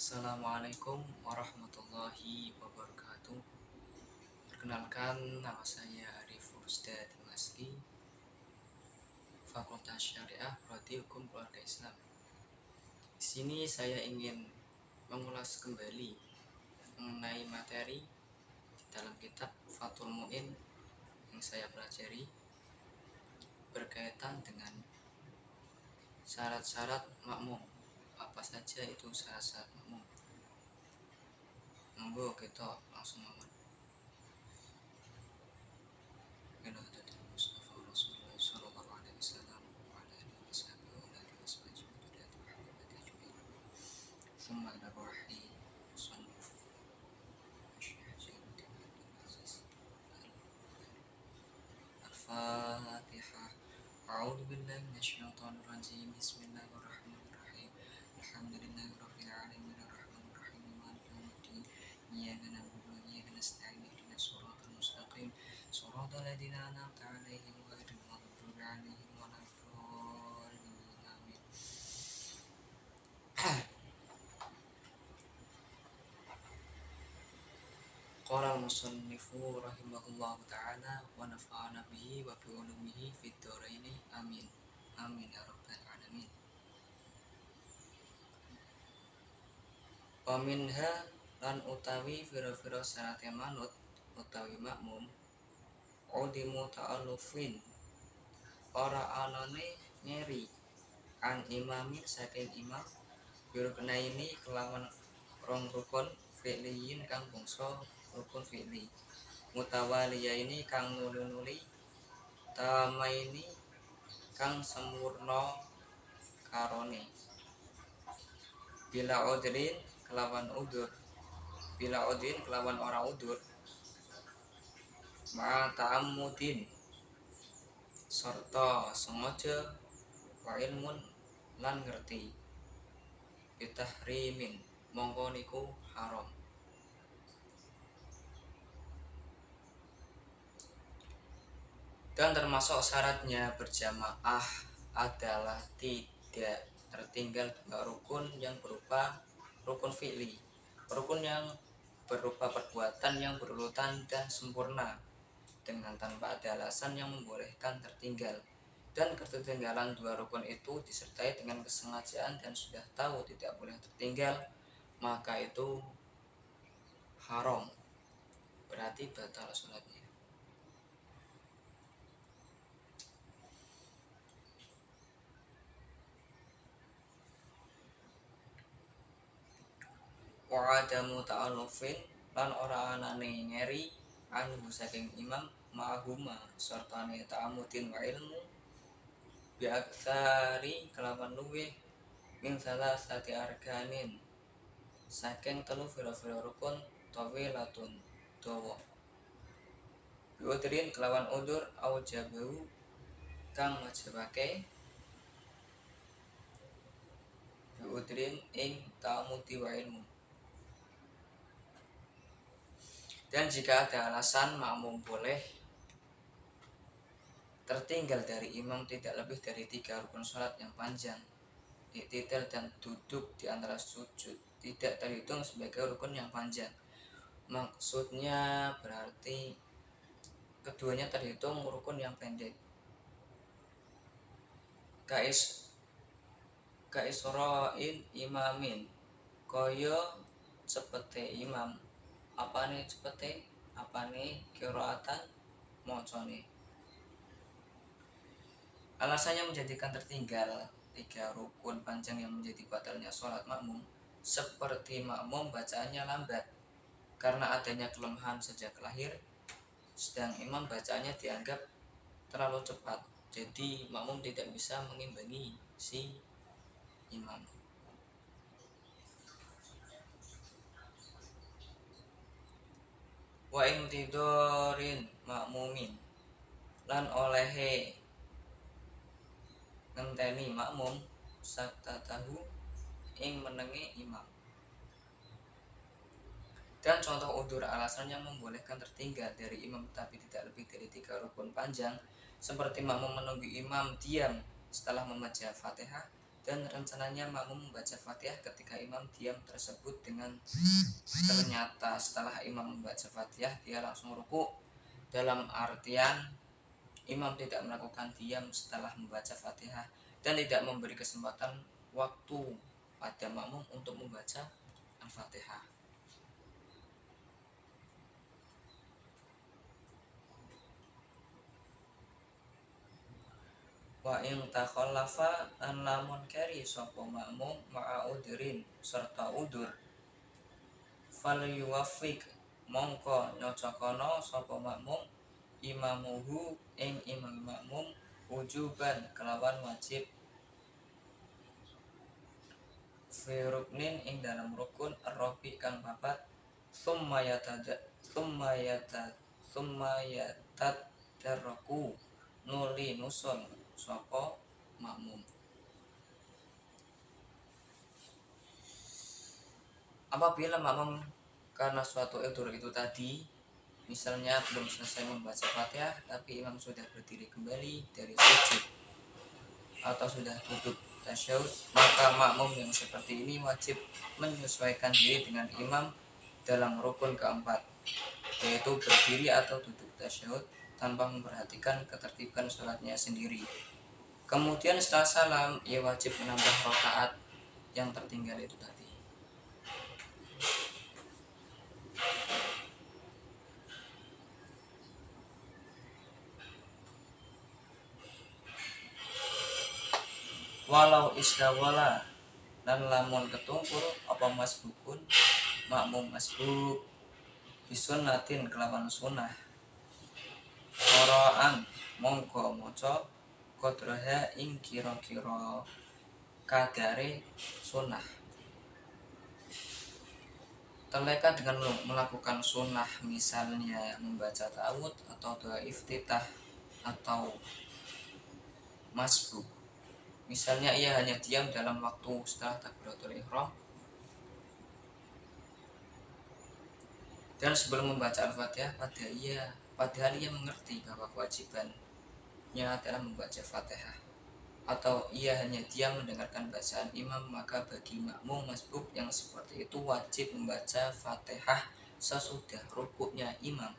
Assalamualaikum warahmatullahi wabarakatuh. Perkenalkan, nama saya Arif Rusdad Masli, Fakultas Syariah Prodi Hukum Keluarga Islam. Di sini saya ingin mengulas kembali mengenai materi di dalam kitab Fathul Mu'in yang saya pelajari berkaitan dengan syarat-syarat makmum. Apa saja itu syarat-syarat makmum? Monggo kita langsung ngomong. Al-Fatihah. A'udzu billahi minasyaitonir rajim. Bismillahirrahmanirrahim. Alhamdulillahirabbil alamin arrahmanir rahim maliki yaumiddin. Iyyaka na'budu wa iyyaka nasta'in ihdinas siratal mustaqim siratal ladzina an'amta 'alaihim ghairil maghdubi 'alaihim waladdallin. Amin. Qala al-musannifu rahimahullahu ta'ala wa nafa'ana bihi wa bi ulumihi fid dharaini amin. Amin ya rabbal alamin. Wa minha lan utawi fira-fira syarat manut utawi makmum udimu ta'allufin ora anane nyeri an imamin saking imam birukna ini kelawan rong rukun fi'liyin kang bangsa rukun fi'li mutawaliya ini kang nuli-nuli tama ini kang sempurna karone bila udrin kelawan udur bila udrin kelawan orang udur ma ta'ammudin serta sengaja wa ilmun lan ngerti bitahrimin mongko niku haram. Dan termasuk syaratnya berjamaah adalah tidak tertinggal dua rukun yang berupa rukun fi'li, rukun yang berupa perbuatan yang berurutan dan sempurna dengan tanpa ada alasan yang membolehkan tertinggal. Dan ketertinggalan dua rukun itu disertai dengan kesengajaan dan sudah tahu tidak boleh tertinggal, maka itu haram, berarti batal sholatnya. Wa adamu ta'alufin lan ora anane ngeri anhu saking imam ma'huma sertane ta'amudin wa ilmu bi aktsari kelawan luwih min salasati arkanin saking telu fira-fira rukun tawilatun dawa bi udrin kelawan udur au jabu kang wajibake bi udrin ing ta'amudi wa ilmu. Dan jika ada alasan makmum boleh tertinggal dari imam tidak lebih dari 3 rukun sholat yang panjang, iktidal dan duduk di antara sujud tidak terhitung sebagai rukun yang panjang. Maksudnya berarti keduanya terhitung rukun yang pendek. Kaisroin imamin koyo cepete imam. Apa nih cepete? Apa nih qiraatan mocone? Alasannya menjadikan tertinggal 3 rukun panjang yang menjadi batalnya sholat makmum, seperti makmum bacaannya lambat karena adanya kelemahan sejak lahir, sedang imam bacaannya dianggap terlalu cepat, jadi makmum tidak bisa mengimbangi si imam. Wa intidorin makmumin lan olehe ngenteni makmum sakta tahu ing menengi imam. Dan contoh udur alasan yang membolehkan tertinggal dari imam tapi tidak lebih dari 3 rukun panjang, seperti makmum menunggu imam diam setelah membaca Fatihah dan rencananya makmum membaca Fatihah ketika imam diam tersebut dengan ternyata setelah imam membaca Fatihah dia langsung ruku. Dalam artian imam tidak melakukan diam setelah membaca Fatihah dan tidak memberi kesempatan waktu pada makmum untuk membaca Al-Fatihah. Wa in takhallafa an lamun kari sapa makmum ma'a udrin serta udur fal yuwafiq mongko nyocokono sapa makmum imamuhu ing imam makmum wujuban kelawan wajib fi ruknin ing dalam rukun ar-rabi kang papat summa yatada summa yatadaraku nuli nusul sapa makmum. Apabila makmum karena suatu udzur itu tadi, misalnya belum selesai membaca Fatihah tapi imam sudah berdiri kembali dari sujud atau sudah duduk tasyahud, maka makmum yang seperti ini wajib menyesuaikan diri dengan imam dalam rukun keempat, yaitu berdiri atau duduk tasyahud tanpa memperhatikan ketertiban sholatnya sendiri. Kemudian setelah salam, ia wajib menambah rakaat yang tertinggal itu tadi. Walau istawala dan lamun ketungkur apa masbukun makmum masbuk bisunnatin kelawan sunnah koraan mongko moco kodroha ing kira-kira kadare sunnah. Terleka dengan melakukan sunnah misalnya membaca ta'awud atau doa iftitah atau masbuk. Misalnya ia hanya diam dalam waktu setelah takbiratul ihram dan sebelum membaca Al-Fatihah padahal ia mengerti bahwa kewajibannya adalah membaca Fatihah, atau ia hanya diam mendengarkan bacaan imam, maka bagi makmum masbuk yang seperti itu wajib membaca Fatihah sesudah rukuknya imam.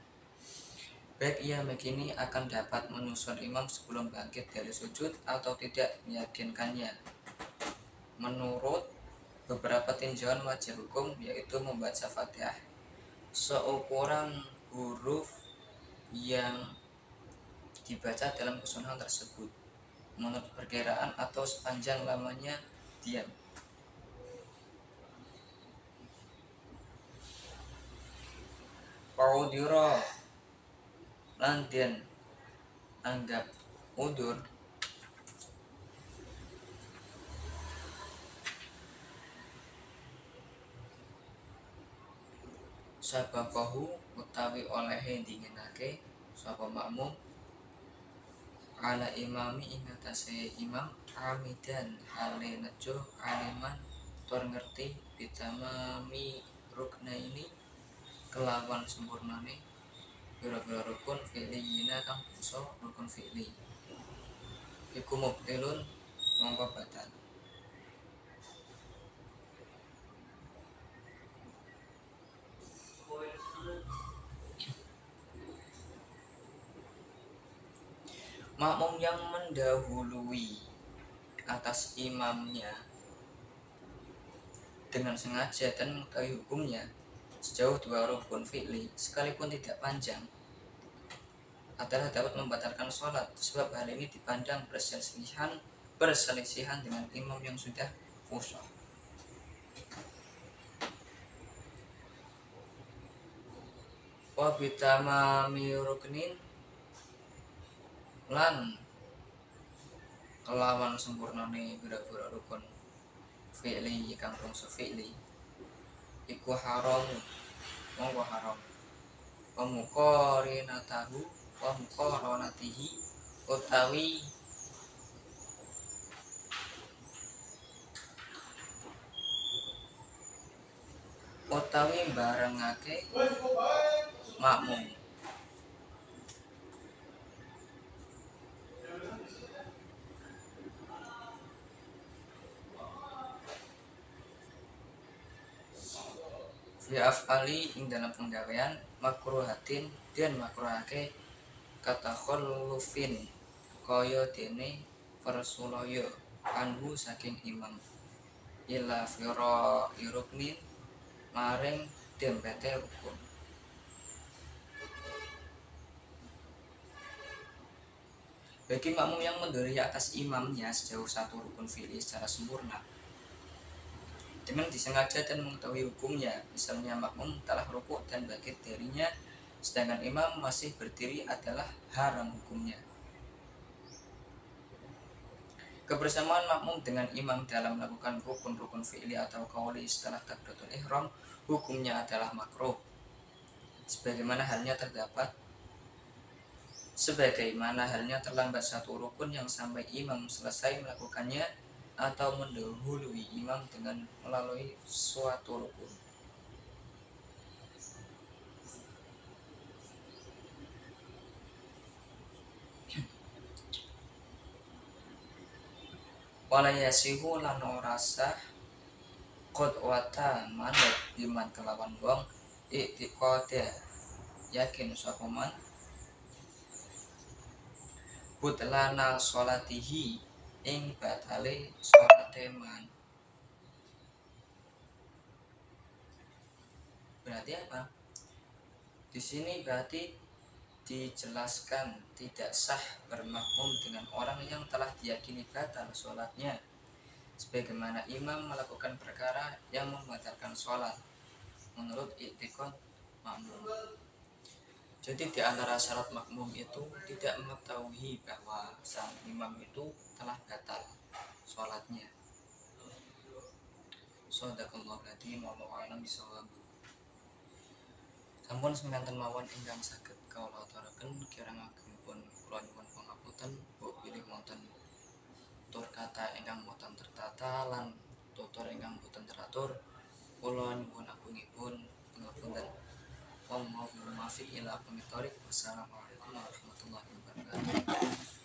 Baik ia meyakini akan dapat menyusul imam sebelum bangkit dari sujud atau tidak meyakinkannya. Menurut beberapa tinjauan wajib hukum yaitu membaca Fatihah seukuran huruf yang dibaca dalam kesunahan tersebut menurut perkiraan atau sepanjang lamanya diam. Paudiro landian anggap udur sababahu utawi olehe dinginake sapa makmum ala imami ingatase imam amidan hale nejo aliman tur ngerti bitamami rukna ini kelawan sempurnane biro-biro rukun fi'li yina kang bangsa rukun fi'li iku mubtilun mongko batal. Makmum yang mendahului atas imamnya dengan sengaja dan mengetahui hukumnya sejauh dua rukun fi'li sekalipun tidak panjang adalah dapat membatalkan sholat, sebab hal ini dipandang berselisihan dengan imam yang sudah khusyuk. Wa bitamami ruknin lan kelawan sempurnane bira-bira rukun fi'li kang bangsa fi'li iku haram mongko haram wa muqaranatihi utawi barengake makmum bi afali ing dalam penggawean makruhatin dan makruhake kata khulufin kaya dene persulaya anhu saking imam ila fira iruknin maring dempete rukun. Bagi makmum yang mendiri atas imamnya sejauh satu rukun fi'li secara sempurna dengan disengaja dan mengetahui hukumnya, misalnya makmum telah rukuk dan bangkit darinya sedangkan imam masih berdiri adalah haram hukumnya. Kebersamaan makmum dengan imam dalam melakukan rukun-rukun fi'li atau qauli setelah takbiratul ihram hukumnya adalah makruh. Sebagaimana halnya terlambat satu rukun yang sampai imam selesai melakukannya atau mendahului imam dengan melalui suatu rukun. Walayasihu lan ora sah qadwata manut iman kelawan wong i'tiqada yakin sapa man butlana sholatihi ing batale sholate man. Berarti apa? Di sini berarti dijelaskan tidak sah bermakmum dengan orang yang telah diyakini batal sholatnya sebagaimana imam melakukan perkara yang membatalkan sholat menurut i'tiqad makmum. Jadi di antara syarat makmum itu tidak mengetahui bahwa sang imam itu telah batal sholatnya. Shadaqallahu ladzi wallahu a'lam bishawab. Sampun semanten mawon ingkang saged kawula aturaken kirang agengipun kula nyuwun pangapunten mbok bilih wonten tutur kata ingkang boten tertata lan tutur ingkang boten teratur kula nyuwun agungipun pangapunten. Allahumma muwaffiq ila aqwamit thoriq. Wassalamualaikum warahmatullahi wabarakatuh.